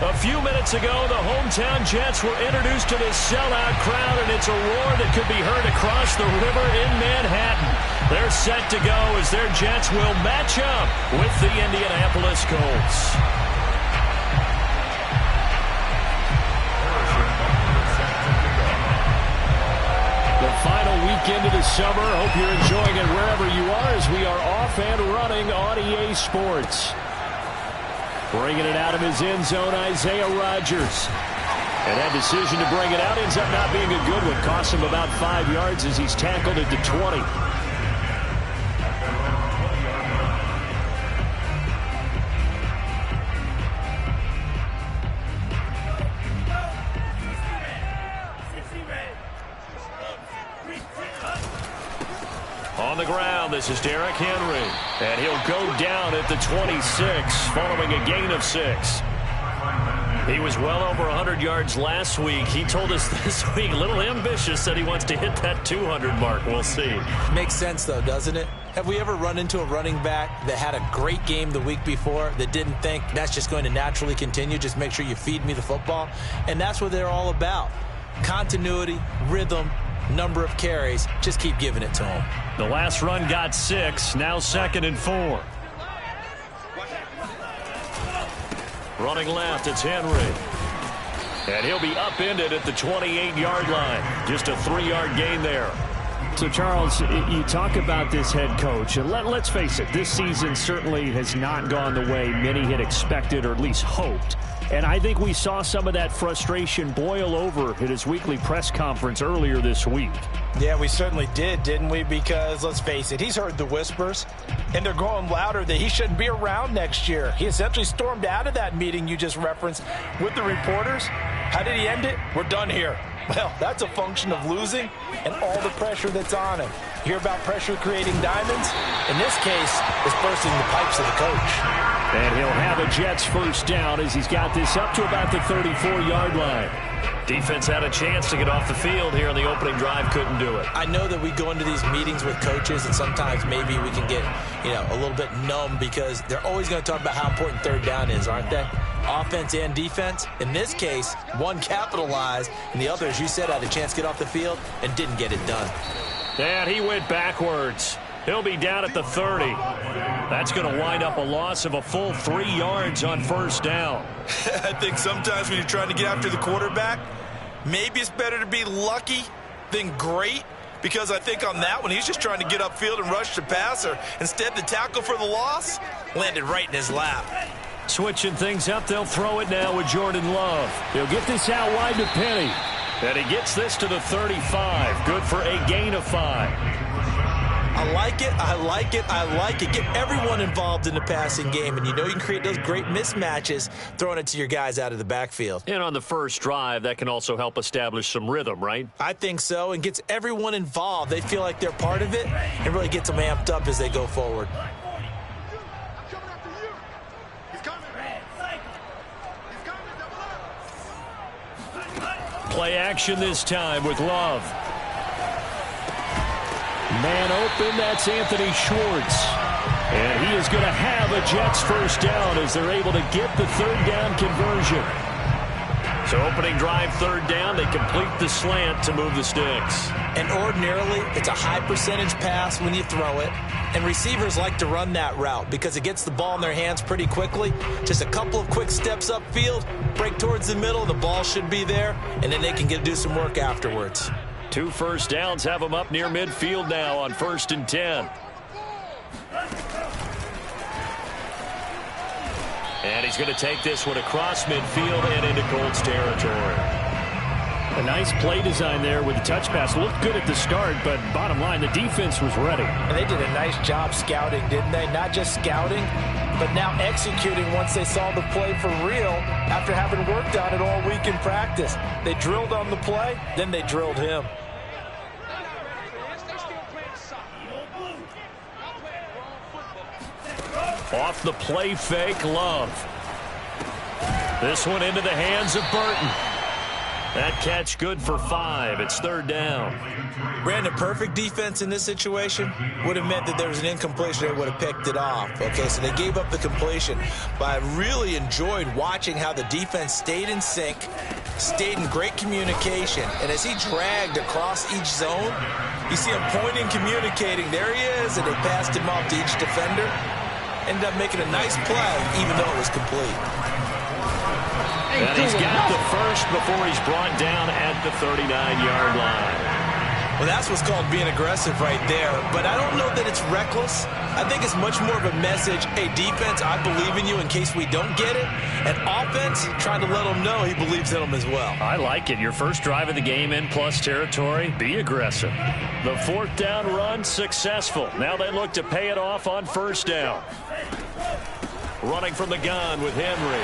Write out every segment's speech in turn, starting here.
A few minutes ago, the hometown Jets were introduced to this sellout crowd, and it's a roar that could be heard across the river in Manhattan. They're set to go as their Jets will match up with the Indianapolis Colts. The final weekend of the summer. Hope you're enjoying it wherever you are as we are off and running on EA Sports. Bringing it out of his end zone, Isaiah Rodgers. And that decision to bring it out ends up not being a good one. Costs him about 5 yards as he's tackled at the 20. On the ground, this is Derrick Henry. And he'll go down at the 26 following a gain of 6. He was well over 100 yards last week. He told us this week, a little ambitious, that he wants to hit that 200 mark. We'll see. Makes sense, though, doesn't it? Have we ever run into a running back that had a great game the week before that didn't think that's just going to naturally continue? Just make sure you feed me the football. And that's what they're all about. Continuity, rhythm, number of carries. Just keep giving it to him. The last run got 6. Now 2nd and 4. Running left, it's Henry. And he'll be upended at the 28-yard line. Just a 3-yard gain there. So, Charles, you talk about this head coach, and let's face it, this season certainly has not gone the way many had expected or at least hoped. And I think we saw some of that frustration boil over at his weekly press conference earlier this week. Yeah, we certainly did, didn't we? Because, let's face it, he's heard the whispers, and they're growing louder that he shouldn't be around next year. He essentially stormed out of that meeting you just referenced with the reporters. How did he end it? We're done here. Well, that's a function of losing and all the pressure that's on him. You hear about pressure creating diamonds? In this case, it's bursting the pipes of the coach. And he'll have a Jets first down as he's got this up to about the 34-yard line. Defense had a chance to get off the field here in the opening drive, couldn't do it. I know that we go into these meetings with coaches, and sometimes maybe we can get, a little bit numb because they're always going to talk about how important third down is, aren't they? Offense and defense. In this case, one capitalized, and the other, as you said, had a chance to get off the field and didn't get it done. And he went backwards. He'll be down at the 30. That's going to wind up a loss of a full 3 yards on first down. I think sometimes when you're trying to get after the quarterback, maybe it's better to be lucky than great, because I think on that one, he's just trying to get upfield and rush the passer. Instead, the tackle for the loss landed right in his lap. Switching things up, they'll throw it now with Jordan Love. He'll get this out wide to Penny. And he gets this to the 35. Good for a gain of 5. I like it, I like it, I like it. Get everyone involved in the passing game, and you can create those great mismatches throwing it to your guys out of the backfield. And on the first drive, that can also help establish some rhythm, right? I think so, and gets everyone involved. They feel like they're part of it, and really gets them amped up as they go forward. Play action this time with Love. Man open, that's Anthony Schwartz. And he is going to have a Jets first down as they're able to get the third down conversion. So opening drive, third down, they complete the slant to move the sticks. And ordinarily, it's a high percentage pass when you throw it. And receivers like to run that route because it gets the ball in their hands pretty quickly. Just a couple of quick steps upfield, break towards the middle, the ball should be there, and then they can do some work afterwards. 2 first downs have them up near midfield now on 1st and 10. And he's going to take this one across midfield and into Colts territory. A nice play design there with the touch pass. Looked good at the start, but bottom line, the defense was ready. And they did a nice job scouting, didn't they? Not just scouting, but now executing once they saw the play for real after having worked on it all week in practice. They drilled on the play, then they drilled him. Off the play fake, Love. This one into the hands of Burton. That catch good for 5. It's 3rd down. Brandon, perfect defense in this situation would have meant that there was an incompletion. They would have picked it off. Okay, so they gave up the completion. But I really enjoyed watching how the defense stayed in sync, stayed in great communication. And as he dragged across each zone, you see him pointing, communicating. There he is, and they passed him off to each defender. Ended up making a nice play, even though it was complete. And he's got the first before he's brought down at the 39-yard line. Well, that's what's called being aggressive right there. But I don't know that it's reckless. I think it's much more of a message, hey, defense, I believe in you in case we don't get it. And offense, trying to let them know he believes in them as well. I like it. Your first drive of the game in plus territory, be aggressive. The 4th down run successful. Now they look to pay it off on 1st down. Running from the gun with Henry.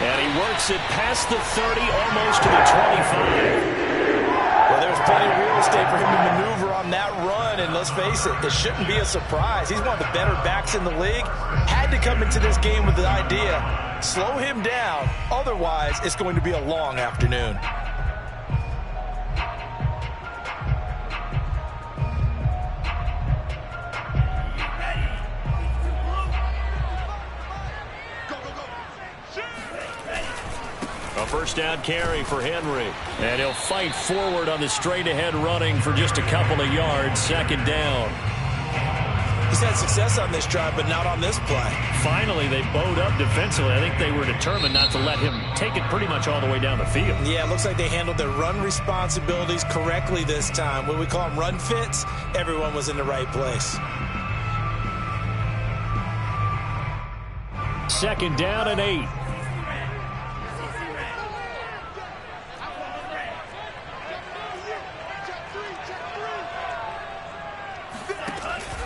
And he works it past the 30, almost to the 25. Well, there's plenty of real estate for him to maneuver on that run. And let's face it, it shouldn't be a surprise. He's one of the better backs in the league. Had to come into this game with the idea, slow him down. Otherwise, it's going to be a long afternoon. A 1st down carry for Henry. And he'll fight forward on the straight-ahead running for just a couple of yards. 2nd down. He's had success on this drive, but not on this play. Finally, they bowed up defensively. I think they were determined not to let him take it pretty much all the way down the field. Yeah, it looks like they handled their run responsibilities correctly this time. What we call them run fits, everyone was in the right place. 2nd down and 8.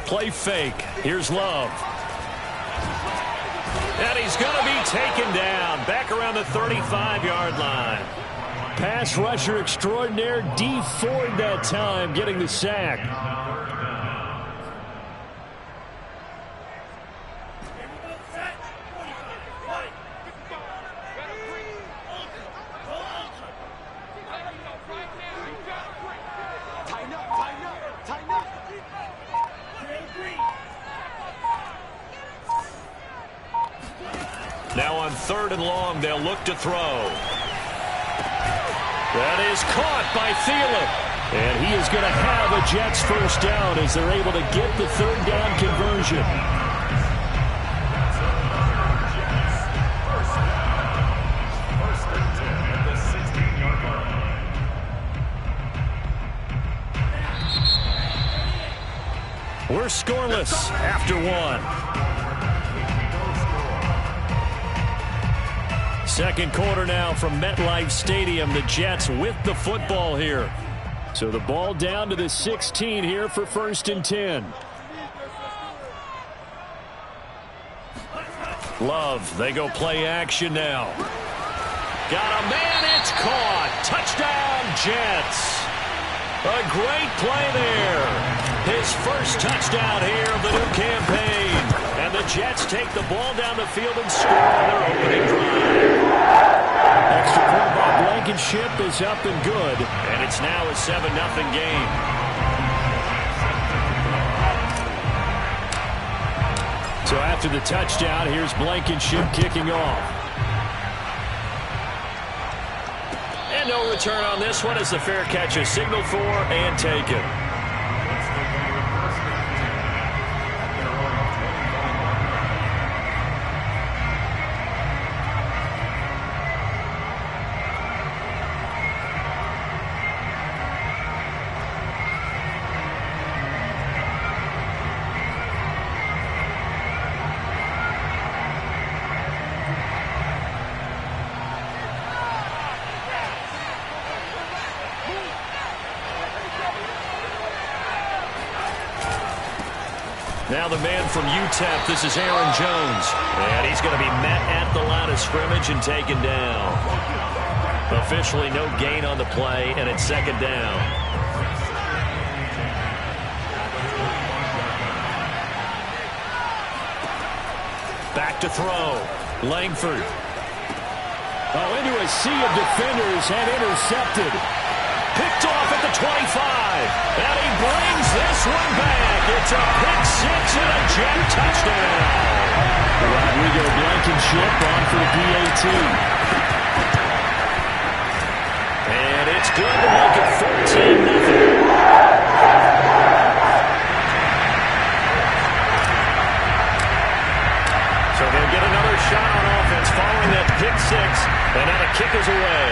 Play fake. Here's Love. And he's going to be taken down. Back around the 35-yard line. Pass rusher extraordinaire. D Ford that time getting the sack. Now on 3rd and long, they'll look to throw. That is caught by Thielen. And he is going to have a Jets 1st down as they're able to get the 3rd down conversion. We're scoreless after 1. 2nd quarter now from MetLife Stadium. The Jets with the football here. So the ball down to the 16 here for 1st and 10. Love, they go play action now. Got a man, it's caught. Touchdown, Jets. A great play there. His first touchdown here of the new campaign. And the Jets take the ball down the field and score on their opening drive. Extra point by Blankenship is up and good. And it's now a 7-0 game. So after the touchdown, here's Blankenship kicking off. And no return on this one as the fair catch is signaled for and taken. Now the man from UTEP, this is Aaron Jones. And he's going to be met at the line of scrimmage and taken down. Officially no gain on the play, and it's 2nd down. Back to throw. Langford. Oh, into a sea of defenders and intercepted. Picked off at the 25. And he brings this one back. It's a pick six and a jet touchdown. Rodrigo Blankenship on for the PAT. And it's good to make it 14-0. So they'll get another shot on offense following that pick six. And now the kick is away.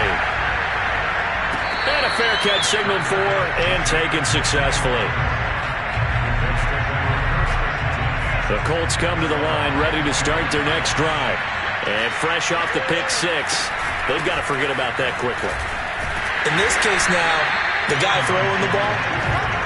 And a fair catch signaled for and taken successfully. The Colts come to the line ready to start their next drive. And fresh off the pick six, they've got to forget about that quickly. In this case now, the guy throwing the ball,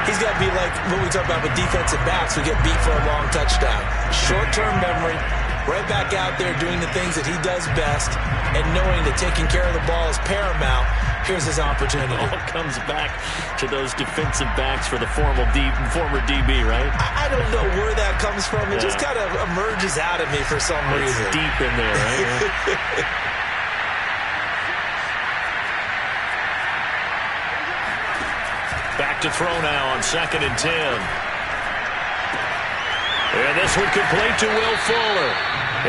he's got to be like what we talk about with defensive backs who get beat for a long touchdown. Short-term memory, right back out there doing the things that he does best, and knowing that taking care of the ball is paramount. Here's his opportunity. It all comes back to those defensive backs for the former DB, right? I don't know where that comes from. It just kind of emerges out of me for some reason. It's deep in there, right? Back to throw now on 2nd and 10. And this one complete to Will Fuller.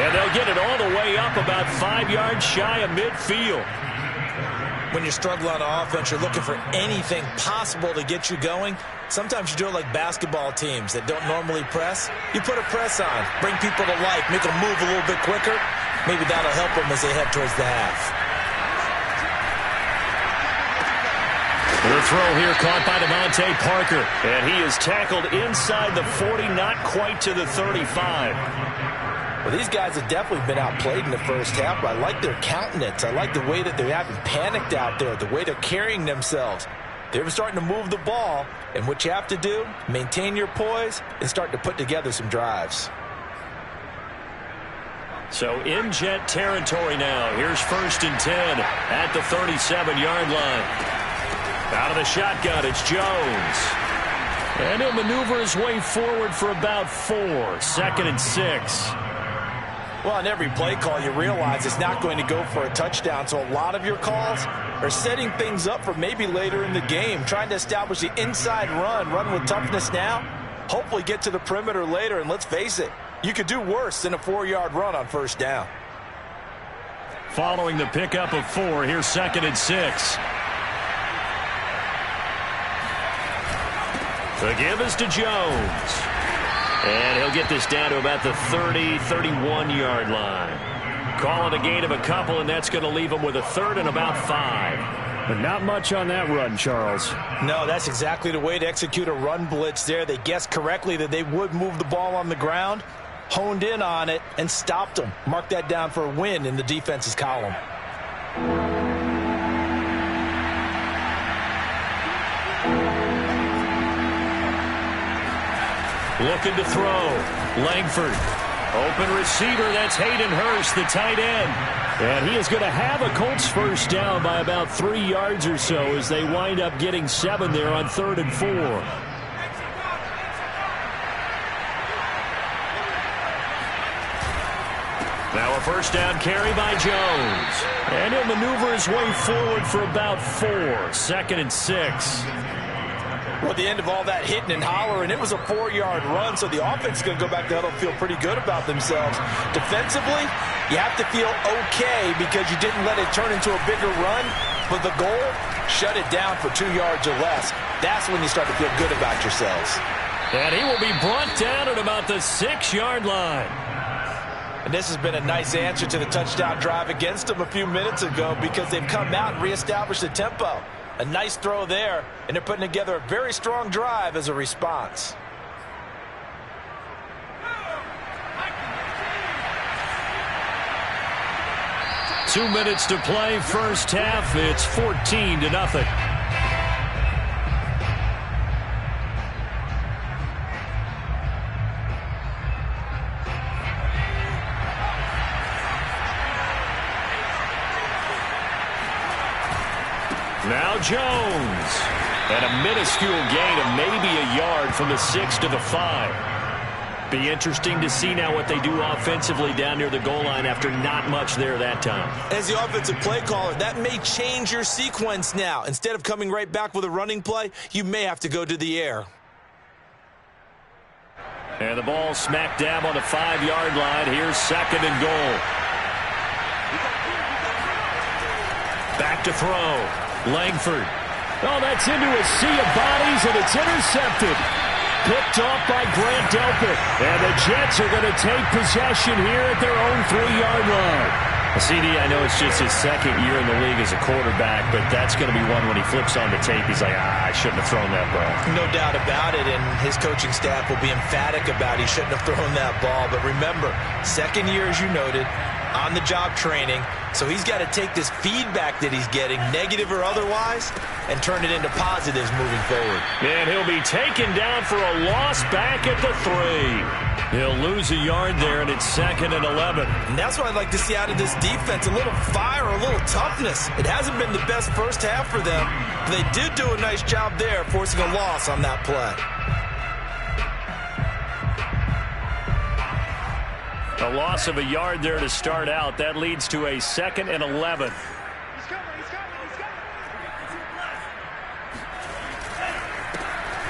And they'll get it all the way up about 5 yards shy of midfield. When you struggle on offense, you're looking for anything possible to get you going. Sometimes you do it like basketball teams that don't normally press. You put a press on, bring people to life, make them move a little bit quicker. Maybe that'll help them as they head towards the half. The throw here caught by Devontae Parker. And he is tackled inside the 40, not quite to the 35. Well, these guys have definitely been outplayed in the first half, but I like their countenance. I like the way that they haven't panicked out there, the way they're carrying themselves. They're starting to move the ball, and what you have to do, maintain your poise and start to put together some drives. So in jet territory now. Here's 1st and 10 at the 37-yard line. Out of the shotgun, it's Jones. And he'll maneuver his way forward for about 4. 2nd and 6. Well, on every play call, you realize it's not going to go for a touchdown, so a lot of your calls are setting things up for maybe later in the game, trying to establish the inside run with toughness now, hopefully get to the perimeter later, and let's face it, you could do worse than a 4-yard run on 1st down. Following the pickup of 4, here's 2nd and 6. The give is to Jones. And he'll get this down to about the 30, 31-yard line. Call it a gain of a couple, and that's going to leave him with a 3rd and about 5. But not much on that run, Charles. No, that's exactly the way to execute a run blitz there. They guessed correctly that they would move the ball on the ground, honed in on it, and stopped them. Mark that down for a win in the defense's column. Looking to throw. Langford. Open receiver. That's Hayden Hurst, the tight end. And he is going to have a Colts 1st down by about 3 yards or so as they wind up getting 7 there on 3rd and 4. Now a 1st down carry by Jones. And he'll maneuver his way forward for about 4. 2nd and 6. Well, at the end of all that hitting and hollering, it was a 4-yard run, so the offense is going to go back to huddle, feel pretty good about themselves. Defensively, you have to feel okay because you didn't let it turn into a bigger run, but the goal, shut it down for 2 yards or less. That's when you start to feel good about yourselves. And he will be brought down at about the 6-yard line. And this has been a nice answer to the touchdown drive against them a few minutes ago because they've come out and reestablished the tempo. A nice throw there, and they're putting together a very strong drive as a response. Two minutes to play, first half. It's 14-0. Now Jones. And a minuscule gain of maybe a yard from the 6 to the 5. Be interesting to see now what they do offensively down near the goal line after not much there that time. As the offensive play caller, that may change your sequence now. Instead of coming right back with a running play, you may have to go to the air. And the ball smack dab on the 5-yard line. Here's 2nd and goal. Back to throw. Langford. Oh, that's into a sea of bodies, and it's intercepted. Picked off by Grant Delpit. And the Jets are going to take possession here at their own 3-yard line. CD, I know it's just his 2nd year in the league as a quarterback, but that's going to be one when he flips on the tape, he's like, I shouldn't have thrown that ball. No doubt about it, and his coaching staff will be emphatic about he shouldn't have thrown that ball. But remember, 2nd year, as you noted, on-the-job training, so he's got to take this feedback that he's getting, negative or otherwise, and turn it into positives moving forward. And he'll be taken down for a loss back at the 3. He'll lose a yard there, and it's 2nd and 11. And that's what I'd like to see out of this defense, a little fire, a little toughness. It hasn't been the best first half for them, but they did do a nice job there, forcing a loss on that play. A loss of a yard there to start out. That leads to a 2nd and 11.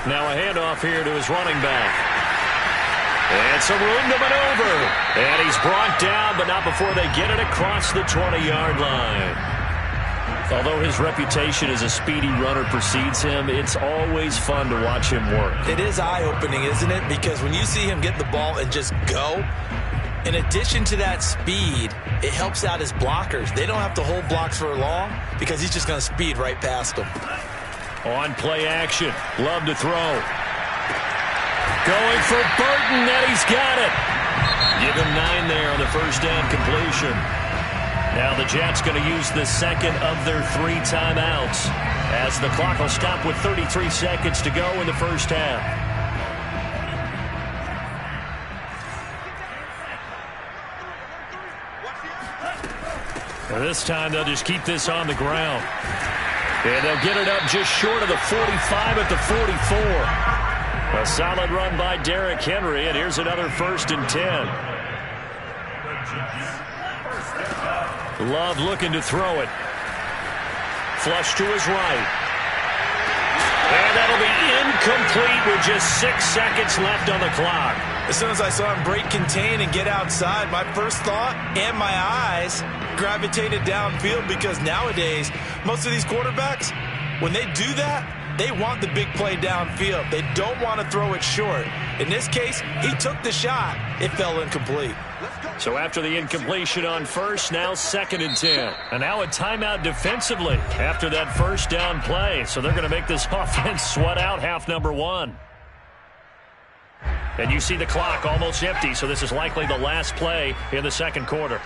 Now a handoff here to his running back. And some room to maneuver. And he's brought down, but not before they get it across the 20-yard line. Although his reputation as a speedy runner precedes him, it's always fun to watch him work. It is eye-opening, isn't it? Because when you see him get the ball and just go, in addition to that speed, it helps out his blockers. They don't have to hold blocks for long because he's just going to speed right past them. On play action. Love to throw. Going for Burton, and he's got it. Give him 9 there on the first down completion. Now the Jets going to use the 2nd of their 3 timeouts as the clock will stop with 33 seconds to go in the first half. And this time they'll just keep this on the ground. And they'll get it up just short of the 45 at the 44. A solid run by Derrick Henry, and here's another 1st and 10. Love looking to throw it. Flush to his right. And that'll be incomplete with just 6 seconds left on the clock. As soon as I saw him break contain and get outside, my first thought and my eyes gravitated downfield because nowadays, most of these quarterbacks, when they do that, they want the big play downfield. They don't want to throw it short. In this case, he took the shot. It fell incomplete. So after the incompletion on first, now 2nd and 10. And now a timeout defensively after that first down play. So they're going to make this offense sweat out half number 1. And you see the clock almost empty, so this is likely the last play in the 2nd quarter.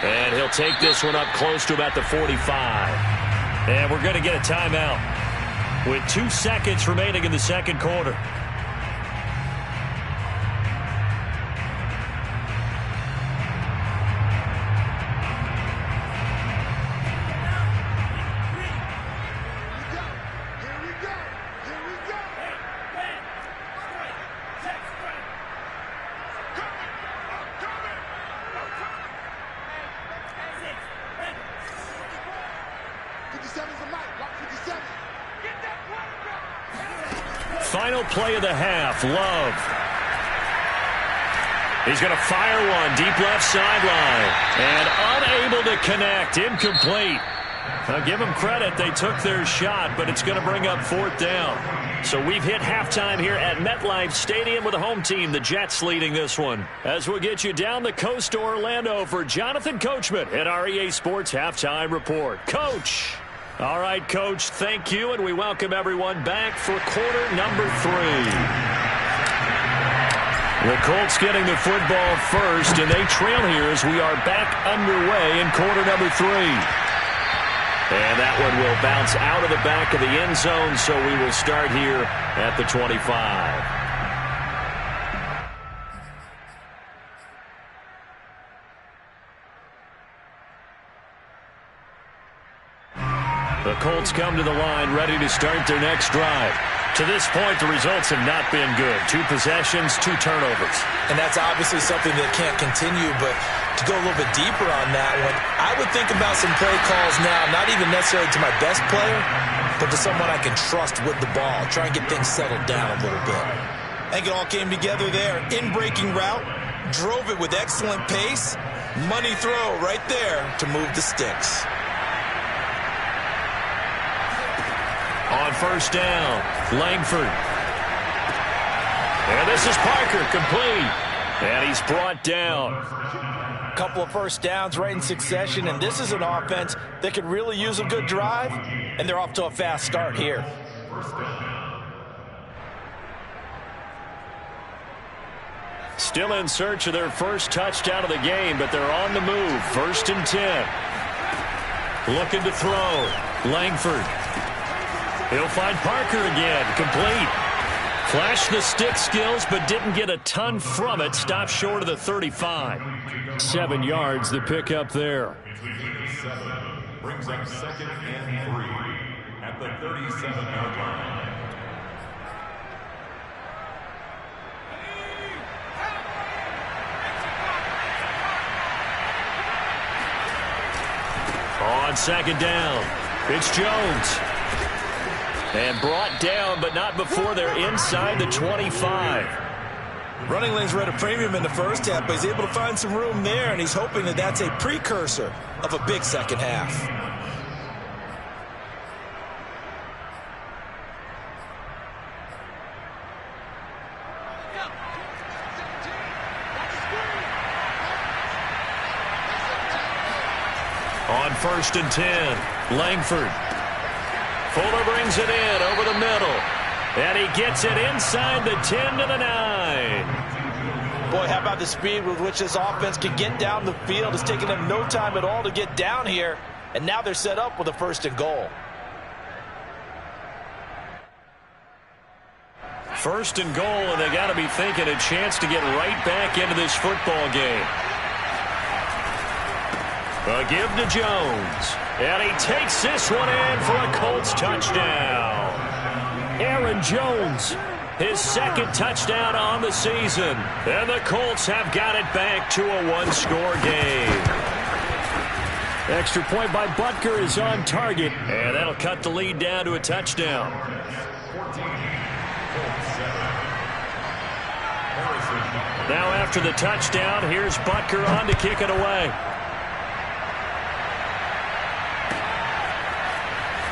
And he'll take this one up close to about the 45. And we're going to get a timeout with 2 seconds remaining in the 2nd quarter. Final play of the half, Love. He's going to fire one, deep left sideline. And unable to connect, incomplete. Now give them credit, they took their shot, but it's going to bring up 4th down. So we've hit halftime here at MetLife Stadium with the home team, the Jets, leading this one. As we'll get you down the coast to Orlando for Jonathan Coachman at our EA Sports Halftime Report. Coach. All right, Coach, thank you, and we welcome everyone back for quarter number 3. The Colts getting the football first, and they trail here as we are back underway in quarter number 3. And that one will bounce out of the back of the end zone, so we will start here at the 25. The Colts come to the line ready to start their next drive. To this point, the results have not been good. 2 possessions, 2 turnovers. And that's obviously something that can't continue, but to go a little bit deeper on that one, I would think about some play calls now, not even necessarily to my best player, but to someone I can trust with the ball. Try and get things settled down a little bit. I think it all came together there. In-breaking route, drove it with excellent pace. Money throw right there to move the sticks. On first down, Langford. And this is Parker, complete. And he's brought down. A couple of first downs right in succession, and this is an offense that could really use a good drive, and they're off to a fast start here. Still in search of their first touchdown of the game, but they're on the move. 1st and 10. Looking to throw. Langford. He'll find Parker again. Complete. Flashed the stick skills, but didn't get a ton from it. Stopped short of the 35. 7 yards, the pickup there. Brings up 2nd and 3 at the 37-yard line. On 2nd down, it's Jones. And brought down, but not before they're inside the 25. Running lanes were at a premium in the first half, but he's able to find some room there, and he's hoping that that's a precursor of a big second half. On 1st and 10, Langford. Fuller brings it in over the middle. And he gets it inside the 10 to the 9. Boy, how about the speed with which this offense can get down the field? It's taken them no time at all to get down here. And now they're set up with a 1st and goal. 1st and goal, and they got to be thinking a chance to get right back into this football game. A give to Jones. And he takes this one in for a Colts touchdown. Aaron Jones, his 2nd touchdown on the season. And the Colts have got it back to a 1-score game. Extra point by Butker is on target. And that'll cut the lead down to a touchdown. Now after the touchdown, here's Butker on to kick it away.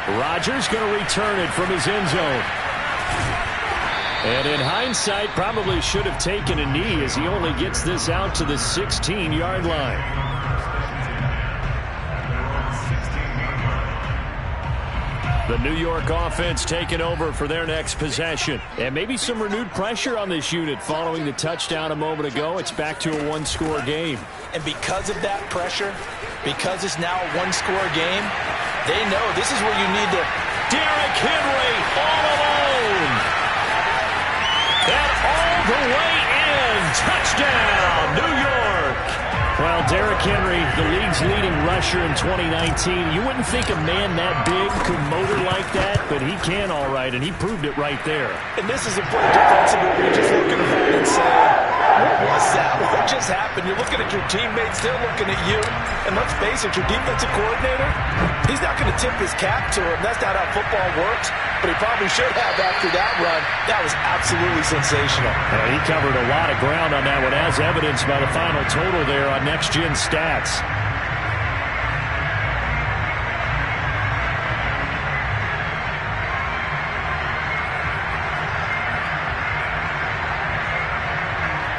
Rodgers going to return it from his end zone. And in hindsight, probably should have taken a knee as he only gets this out to the 16-yard line. The New York offense taking over for their next possession. And maybe some renewed pressure on this unit following the touchdown a moment ago. It's back to a 1-score game. And because of that pressure, because it's now a 1-score game, they know this is where you need to. Derrick Henry all alone. And all the way in. Touchdown, New York. Well, Derrick Henry, the league's leading rusher in 2019. You wouldn't think a man that big could motor like that, but he can all right, and he proved it right there. And this is a play defensively where you're just looking around and saying, what was that? What just happened? You're looking at your teammates, they're looking at you. And let's face it, your defensive coordinator, he's not going to tip his cap to him. That's not how football works, but he probably should have after that run. That was absolutely sensational. Yeah, he covered a lot of ground on that one, as evidenced by the final total there on Next Gen Stats.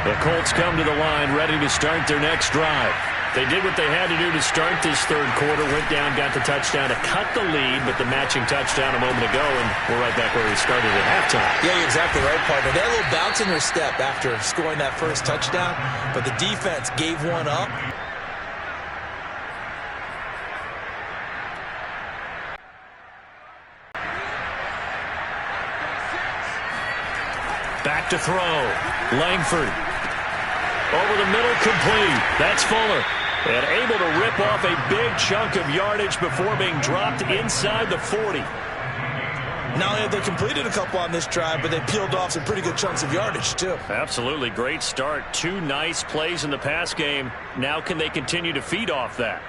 The Colts come to the line ready to start their next drive. They did what they had to do to start this 3rd quarter, went down, got the touchdown to cut the lead, but the matching touchdown a moment ago, and we're right back where we started at halftime. Yeah, you're exactly right, partner. They had a little bounce in their step after scoring that first touchdown, but the defense gave one up. Back to throw. Langford. Over the middle, complete. That's Fuller. And able to rip off a big chunk of yardage before being dropped inside the 40. Not only have they completed a couple on this drive, but they peeled off some pretty good chunks of yardage, too. Absolutely. Great start. 2 nice plays in the pass game. Now can they continue to feed off that?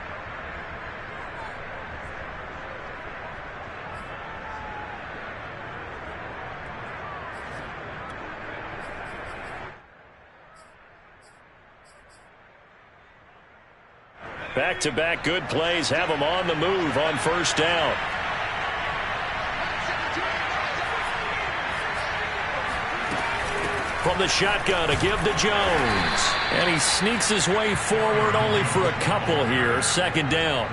Back-to-back good plays have them on the move on first down. From the shotgun, a give to Jones. And he sneaks his way forward only for a couple here. Second down.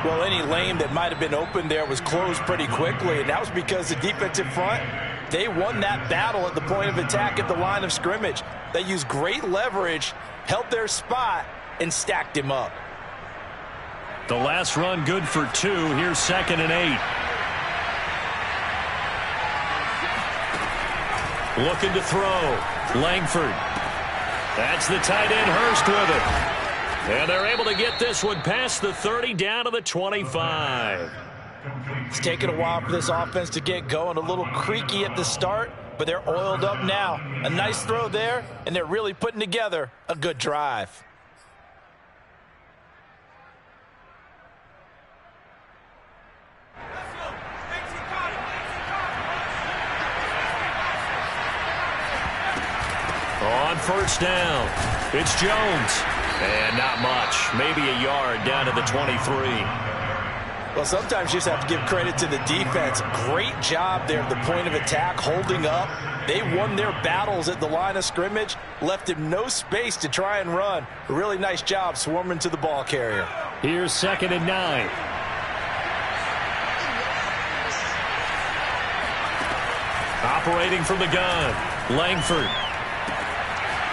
Well, any lane that might have been open there was closed pretty quickly, and that was because the defensive front, they won that battle at the point of attack at the line of scrimmage. They used great leverage, held their spot, and stacked him up. The last run good for 2. Here's 2nd and 8. Looking to throw. Langford. That's the tight end Hurst with it. And they're able to get this one past the 30 down to the 25. It's taken a while for this offense to get going. A little creaky at the start, but they're oiled up now. A nice throw there, and they're really putting together a good drive. On first down, it's Jones. And not much. Maybe a yard down to the 23. Well, sometimes you just have to give credit to the defense. Great job there at the point of attack, holding up. They won their battles at the line of scrimmage, left him no space to try and run. A really nice job swarming to the ball carrier. Here's 2nd and 9. Operating from the gun, Langford.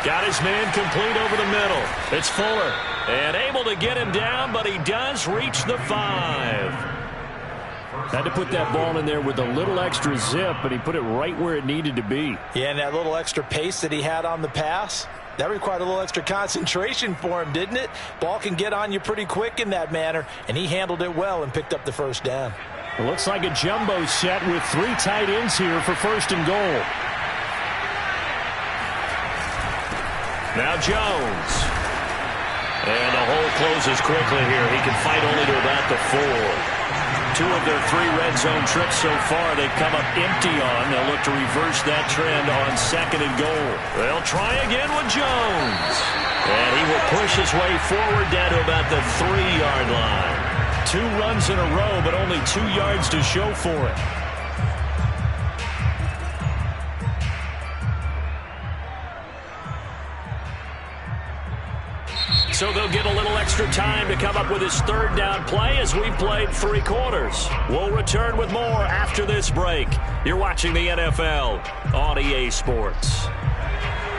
Got his man complete over the middle. It's Fuller. And able to get him down, but he does reach the 5. Had to put that ball in there with a little extra zip, but he put it right where it needed to be. Yeah, and that little extra pace that he had on the pass, that required a little extra concentration for him, didn't it? Ball can get on you pretty quick in that manner, and he handled it well and picked up the first down. It looks like a jumbo set with 3 tight ends here for 1st and goal. Now Jones. And the hole closes quickly here. He can fight only to about the 4. 2 of their 3 red zone trips so far they've come up empty on. They'll look to reverse that trend on 2nd and goal. They'll try again with Jones. And he will push his way forward down to about the 3-yard line. 2 runs in a row, but only 2 yards to show for it. So they'll get a little extra time to come up with his 3rd down play as we've played 3 quarters. We'll return with more after this break. You're watching the NFL on EA Sports.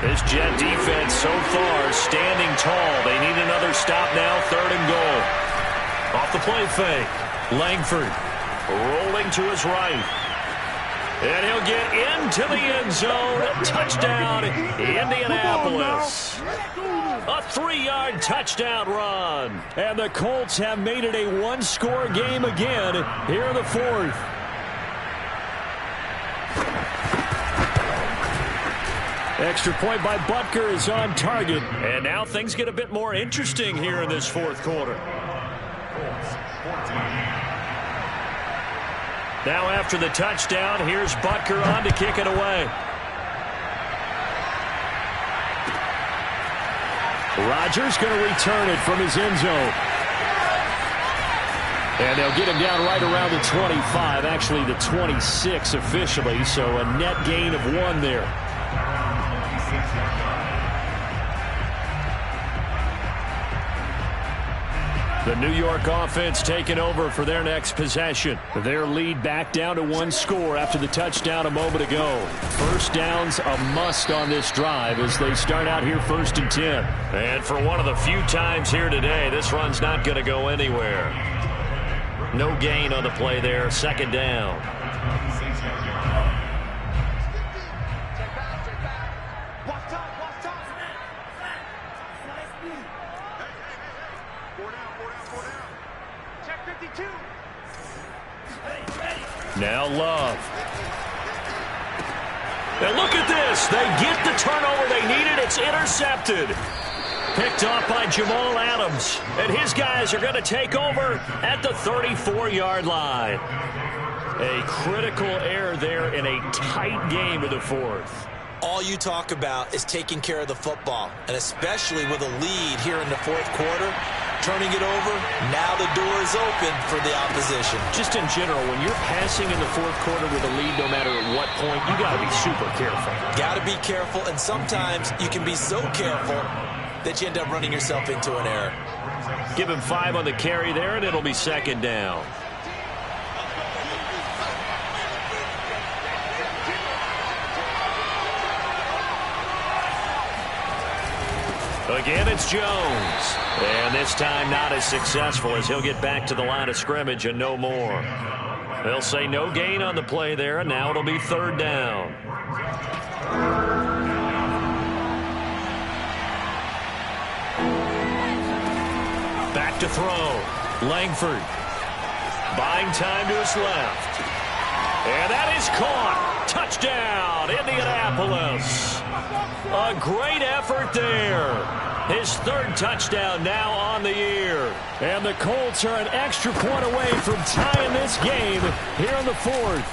This Jet defense so far standing tall. They need another stop now, 3rd and goal. Off the play fake, Langford rolling to his right. And he'll get into the end zone. Touchdown, Indianapolis. A 3-yard touchdown run. And the Colts have made it a 1-score game again here in the 4th. Extra point by Butker is on target. And now things get a bit more interesting here in this 4th quarter. Now after the touchdown, here's Butker on to kick it away. Rodgers going to return it from his end zone. And they'll get him down right around the 25, actually the 26 officially, so a net gain of 1 there. The New York offense taking over for their next possession. Their lead back down to 1 score after the touchdown a moment ago. First down's a must on this drive as they start out here 1st and 10. And for one of the few times here today, this run's not going to go anywhere. No gain on the play there, 2nd down. Now Love. And look at this. They get the turnover they needed. It's intercepted. Picked off by Jamal Adams. And his guys are going to take over at the 34-yard line. A critical error there in a tight game in the fourth. All you talk about is taking care of the football, and especially with a lead here in the fourth quarter, turning it over, now the door is open for the opposition. Just in general, when you're passing in the fourth quarter with a lead, no matter at what point, you got to be super careful. Got to be careful, and sometimes you can be so careful that you end up running yourself into an error. Give him 5 on the carry there, and it'll be second down. Again, it's Jones. And this time not as successful as he'll get back to the line of scrimmage and no more. They'll say no gain on the play there, and now it'll be third down. Back to throw. Langford. Buying time to his left. And that is caught. Touchdown, Indianapolis. A great effort there. His third touchdown now on the year. And the Colts are an extra point away from tying this game here in the fourth.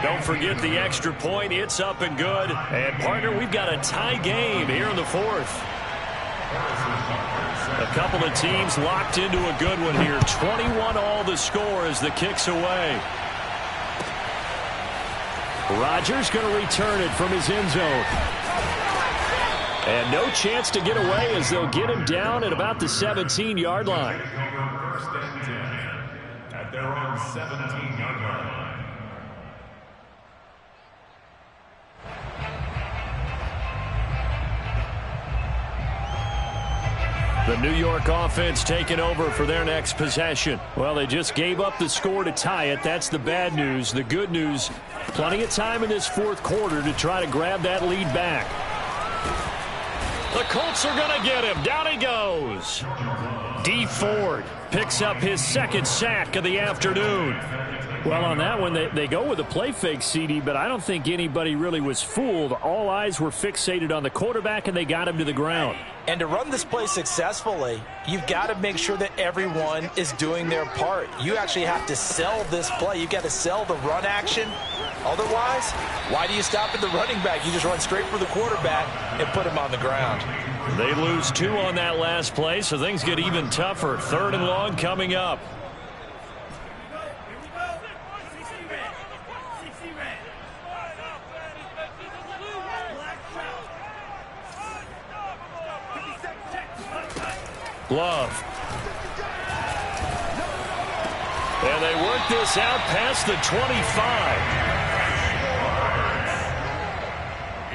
Don't forget the extra point. It's up and good. And, partner, we've got a tie game here in the fourth. A couple of teams locked into a good one here. 21-all the score as the kick's away. Rodgers going to return it from his end zone. And no chance to get away as they'll get him down at about the 17-yard line. First and 10 at their own 17-yard line. The New York offense taking over for their next possession. Well, they just gave up the score to tie it. That's the bad news. The good news, plenty of time in this fourth quarter to try to grab that lead back. The Colts are going to get him. Down he goes. D. Ford picks up his second sack of the afternoon. Well, on that one, they go with a play fake, CD, but I don't think anybody really was fooled. All eyes were fixated on the quarterback, and they got him to the ground. And to run this play successfully, you've got to make sure that everyone is doing their part. You actually have to sell this play. You've got to sell the run action. Otherwise, why do you stop at the running back? You just run straight for the quarterback and put him on the ground. They lose 2 on that last play, so things get even tougher. Third and long coming up. Love. And they work this out past the 25.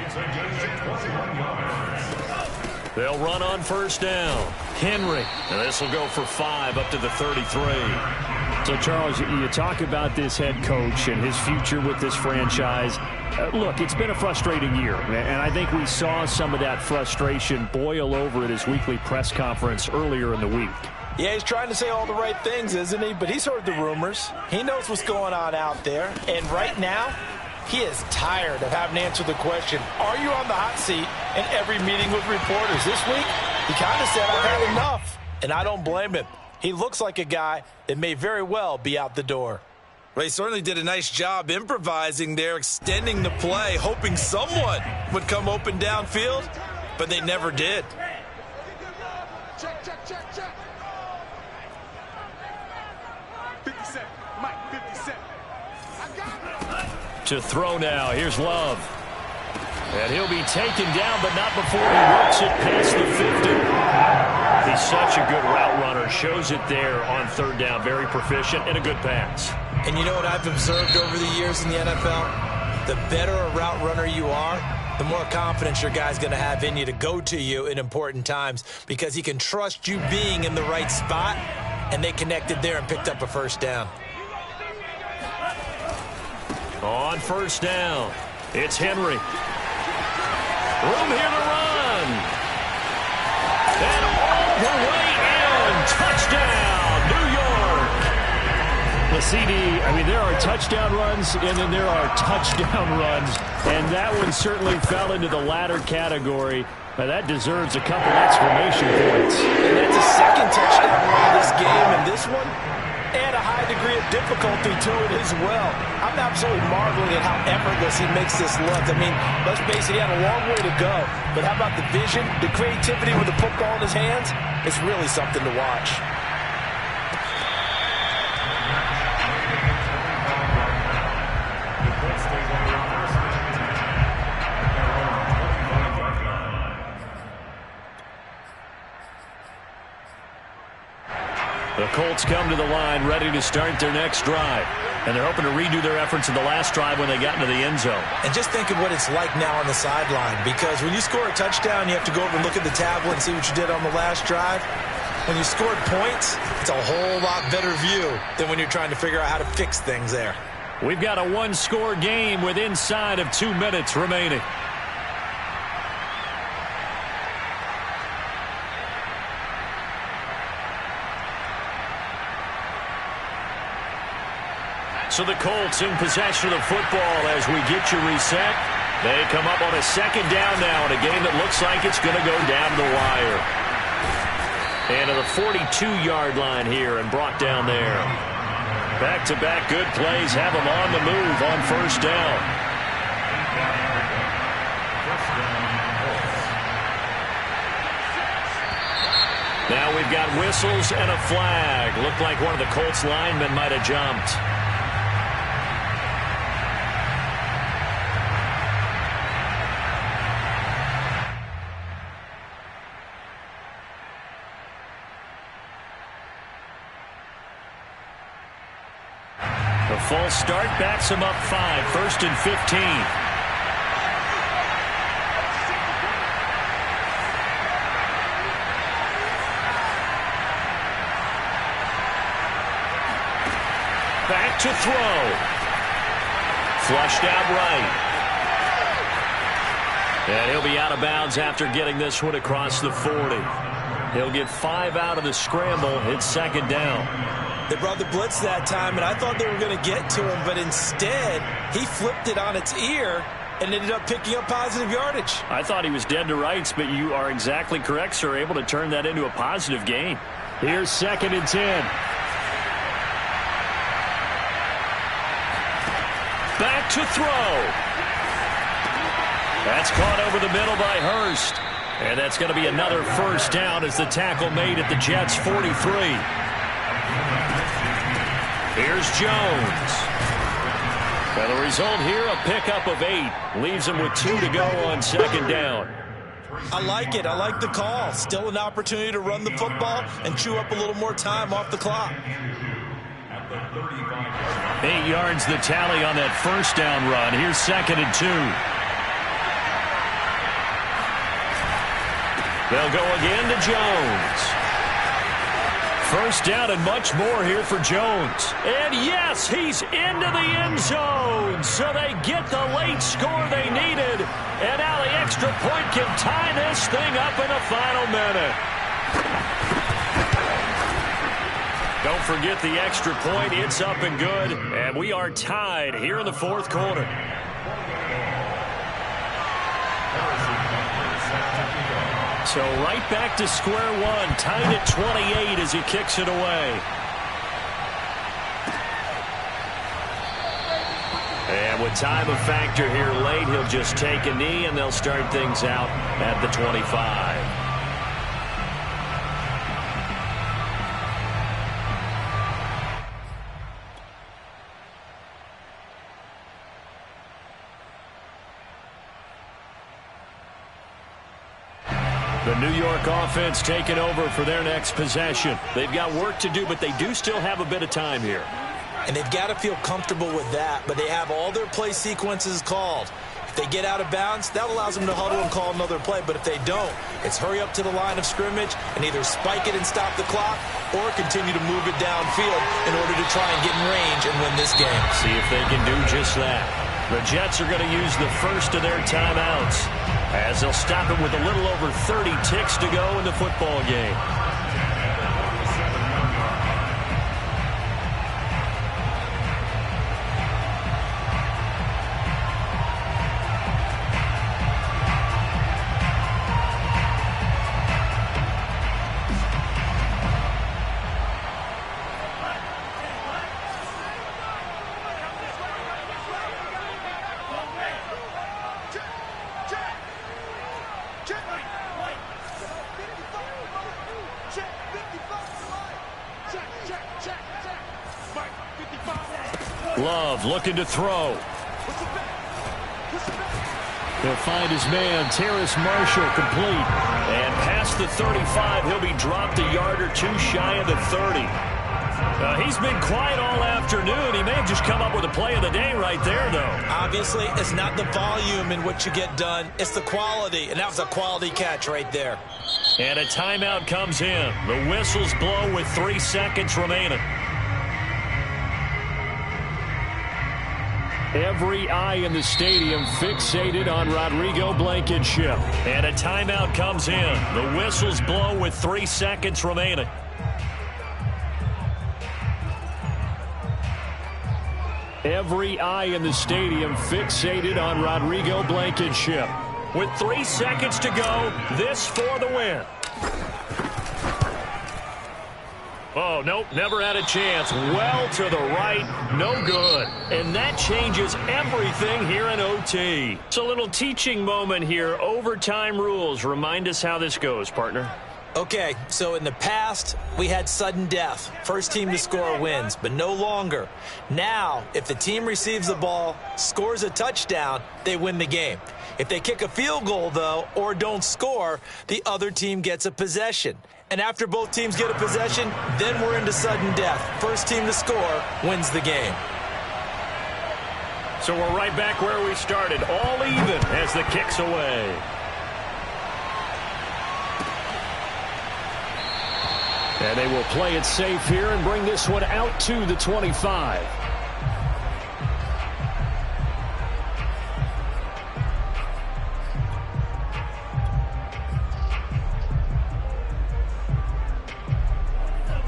It's a good 21 yards. They'll run on first down. Henry. And this will go for 5 up to the 33. So, Charles, you talk about this head coach and his future with this franchise. Look, it's been a frustrating year, and I think we saw some of that frustration boil over at his weekly press conference earlier in the week. Yeah, he's trying to say all the right things, isn't he? But he's heard the rumors. He knows what's going on out there. And right now, he is tired of having to answer the question, are you on the hot seat in every meeting with reporters? This week, he kind of said, I've had enough. And I don't blame him. He looks like a guy that may very well be out the door. Well, he certainly did a nice job improvising there, extending the play, hoping someone would come open downfield, but they never did. Check, check, check, check. 50 Cent. Mike, 50 Cent. I got it. To throw now. Here's Love. And he'll be taken down, but not before he works it past the 50. He's such a good route runner. Shows it there on third down. Very proficient and a good pass. And you know what I've observed over the years in the NFL? The better a route runner you are, the more confidence your guy's going to have in you to go to you in important times because he can trust you being in the right spot, and they connected there and picked up a first down. On first down, it's Henry. Room here to run. And all the way in. Touchdown, New York. The CD, I mean, there are touchdown runs, and then there are touchdown runs, and that one certainly fell into the latter category. Now, that deserves a couple exclamation points. And that's a second touchdown run of this game, and this one, and a high degree of difficulty to it as well. I'm absolutely marveling at how effortless he makes this look. I mean, let's face it, he had a long way to go. But how about the vision, the creativity with the football in his hands? It's really something to watch. The Colts come to the line ready to start their next drive. And they're hoping to redo their efforts in the last drive when they got into the end zone. And just think of what it's like now on the sideline, because when you score a touchdown, you have to go over and look at the tablet and see what you did on the last drive. When you scored points, it's a whole lot better view than when you're trying to figure out how to fix things there. We've got a one-score game with inside of 2 minutes remaining. So the Colts in possession of the football as we get you reset. They come up on a second down now in a game that looks like it's going to go down to the wire. And to the 42-yard line here and brought down there. Back-to-back good plays have them on the move on first down. Now we've got whistles and a flag. Looked like one of the Colts linemen might have jumped. The false start backs him up 5, 1st and 15. Back to throw. Flushed out right. And he'll be out of bounds after getting this one across the 40. He'll get 5 out of the scramble. It's second down. They brought the blitz that time, and I thought they were going to get to him, but instead, he flipped it on its ear and ended up picking up positive yardage. I thought he was dead to rights, but you are exactly correct, sir, able to turn that into a positive gain. Here's 2nd and 10. Back to throw. That's caught over the middle by Hurst. And that's going to be another first down as the tackle made at the Jets' 43. Here's Jones. Well, the result here, a pickup of 8. Leaves him with 2 to go on second down. I like it. I like the call. Still an opportunity to run the football and chew up a little more time off the clock. 8 yards the tally on that first down run. Here's 2nd and 2. They'll go again to Jones. First down and much more here for Jones. And yes, he's into the end zone. So they get the late score they needed. And now the extra point can tie this thing up in the final minute. Don't forget the extra point. It's up and good. And we are tied here in the fourth quarter. So right back to square one, tied at 28 as he kicks it away. And with time a factor here late, he'll just take a knee and they'll start things out at the 25. The New York offense taking over for their next possession. They've got work to do, but they do still have a bit of time here. And they've got to feel comfortable with that, but they have all their play sequences called. If they get out of bounds, that allows them to huddle and call another play, but if they don't, it's hurry up to the line of scrimmage and either spike it and stop the clock or continue to move it downfield in order to try and get in range and win this game. See if they can do just that. The Jets are going to use the first of their timeouts as they'll stop it with a little over 30 ticks to go in the football game. Love looking to throw. He'll find his man, Terrace Marshall, complete. And past the 35, he'll be dropped a yard or two shy of the 30. He's been quiet all afternoon. He may have just come up with a play of the day right there, though. Obviously, it's not the volume in which you get done. It's the quality, and that was a quality catch right there. And a timeout comes in. The whistles blow with 3 seconds remaining. Every eye in the stadium fixated on Rodrigo Blankenship. And a timeout comes in. The whistles blow with 3 seconds remaining. Every eye in the stadium fixated on Rodrigo Blankenship. With 3 seconds to go, this for the win. Oh, nope, never had a chance. Well to the right, no good. And that changes everything here in OT. It's a little teaching moment here. Overtime rules. Remind us how this goes, partner. Okay, so in the past, we had sudden death. First team to score wins, but no longer. Now, if the team receives the ball, scores a touchdown, they win the game. If they kick a field goal, though, or don't score, the other team gets a possession. And after both teams get a possession, then we're into sudden death. First team to score wins the game. So we're right back where we started, all even as the kick's away. And they will play it safe here and bring this one out to the 25.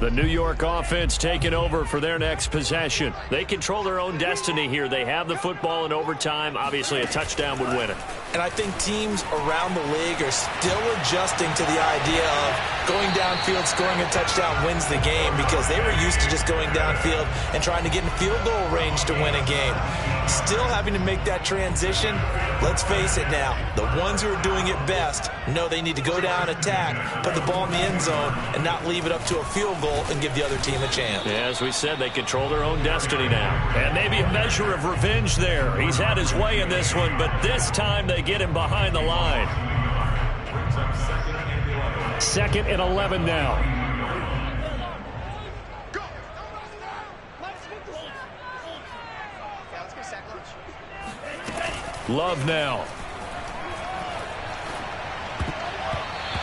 The New York offense taking over for their next possession. They control their own destiny here. They have the football in overtime. Obviously, a touchdown would win it. And I think teams around the league are still adjusting to the idea of going downfield, scoring a touchdown wins the game, because they were used to just going downfield and trying to get in field goal range to win a game. Still having to make that transition. Let's face it now, the ones who are doing it best know they need to go down, attack, put the ball in the end zone, and not leave it up to a field goal and give the other team a chance. Yeah, as we said, they control their own destiny now. And maybe a measure of revenge there. He's had his way in this one, but this time they get him behind the line. Second and 11 now. Love now.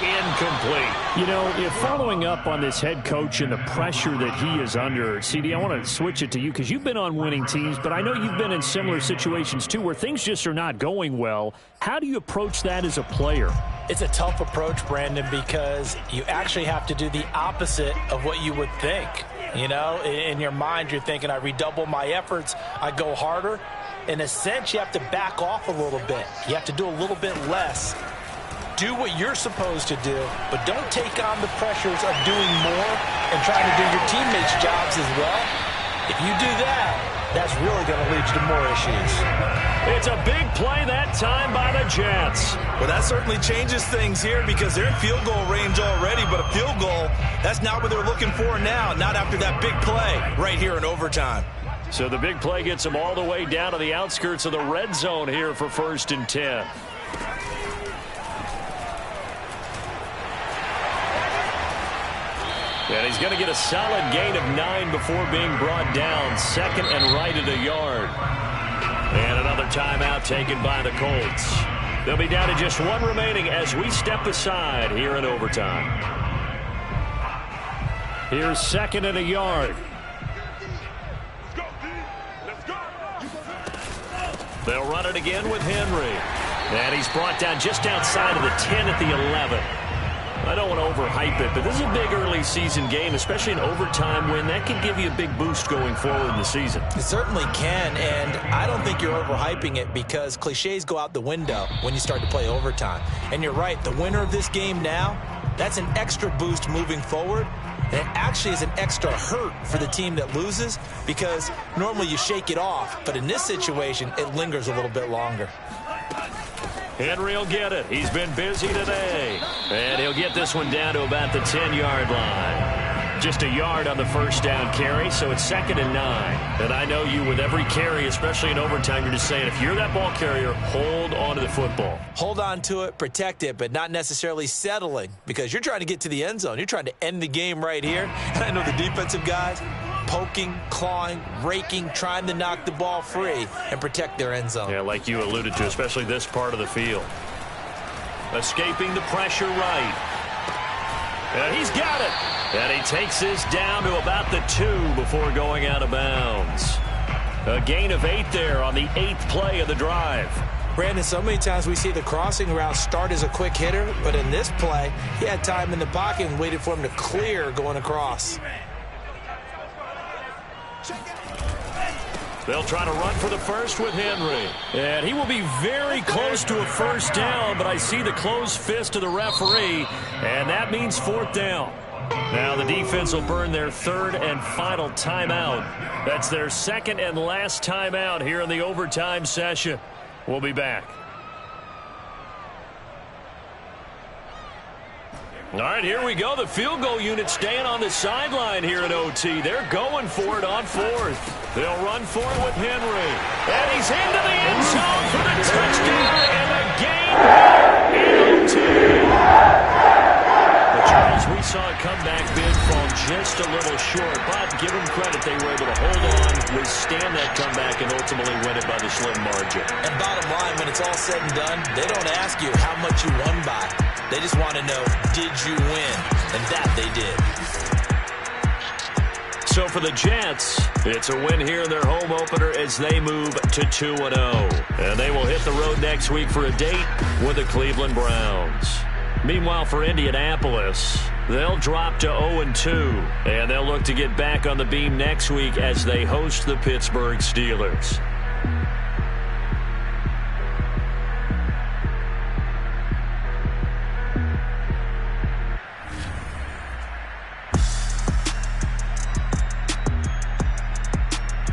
Incomplete. You know, if following up on this head coach and the pressure that he is under, CD, I want to switch it to you because you've been on winning teams, but I know you've been in similar situations too where things just are not going well. How do you approach that as a player? It's a tough approach, Brandon, because you actually have to do the opposite of what you would think. You know, in your mind, you're thinking, I redouble my efforts, I go harder. In a sense, you have to back off a little bit. You have to do a little bit less. Do what you're supposed to do, but don't take on the pressures of doing more and trying to do your teammates' jobs as well. If you do that, that's really going to lead you to more issues. It's a big play that time by the Jets. Well, that certainly changes things here because they're in field goal range already, but a field goal, that's not what they're looking for now, not after that big play right here in overtime. So the big play gets them all the way down to the outskirts of the red zone here for 1st and 10. And he's going to get a solid gain of 9 before being brought down. Second and right at a yard. And another timeout taken by the Colts. They'll be down to just 1 remaining as we step aside here in overtime. Here's 2nd and a yard. They'll run it again with Henry. And he's brought down just outside of the 10 at the 11. I don't want to overhype it, but this is a big early season game, especially an overtime win. That can give you a big boost going forward in the season. It certainly can, and I don't think you're overhyping it because cliches go out the window when you start to play overtime. And you're right, the winner of this game now, that's an extra boost moving forward. And it actually is an extra hurt for the team that loses because normally you shake it off, but in this situation, it lingers a little bit longer. Henry will get it. He's been busy today. And he'll get this one down to about the 10-yard line. Just a yard on the first down carry, so it's 2nd and 9. And I know you, with every carry, especially in overtime, you're just saying, if you're that ball carrier, hold on to the football. Hold on to it, protect it, but not necessarily settling, because you're trying to get to the end zone. You're trying to end the game right here. And I know the defensive guys poking, clawing, raking, trying to knock the ball free and protect their end zone. Yeah, like you alluded to, especially this part of the field. Escaping the pressure right. And he's got it. And he takes this down to about the 2 before going out of bounds. A gain of 8 there on the 8th play of the drive. Brandon, so many times we see the crossing route start as a quick hitter, but in this play, he had time in the pocket and waited for him to clear going across. They'll try to run for the first with Henry. And he will be very close to a first down, but I see the closed fist of the referee, and that means 4th down. Now the defense will burn their 3rd and final timeout. That's their 2nd and last timeout here in the overtime session. We'll be back. All right, here we go. The field goal unit staying on the sideline here at OT. They're going for it on 4th. They'll run for it with Henry. And he's into the end zone for the touchdown and the game in OT. But Charles, we saw a comeback bid fall just a little short, but give them credit. They were able to hold on, withstand that comeback, and ultimately win it by the slim margin. And bottom line, when it's all said and done, they don't ask you how much you won by. They just want to know, did you win? And that they did. So for the Jets, it's a win here in their home opener as they move to 2-0. And they will hit the road next week for a date with the Cleveland Browns. Meanwhile, for Indianapolis, they'll drop to 0-2. And they'll look to get back on the beam next week as they host the Pittsburgh Steelers.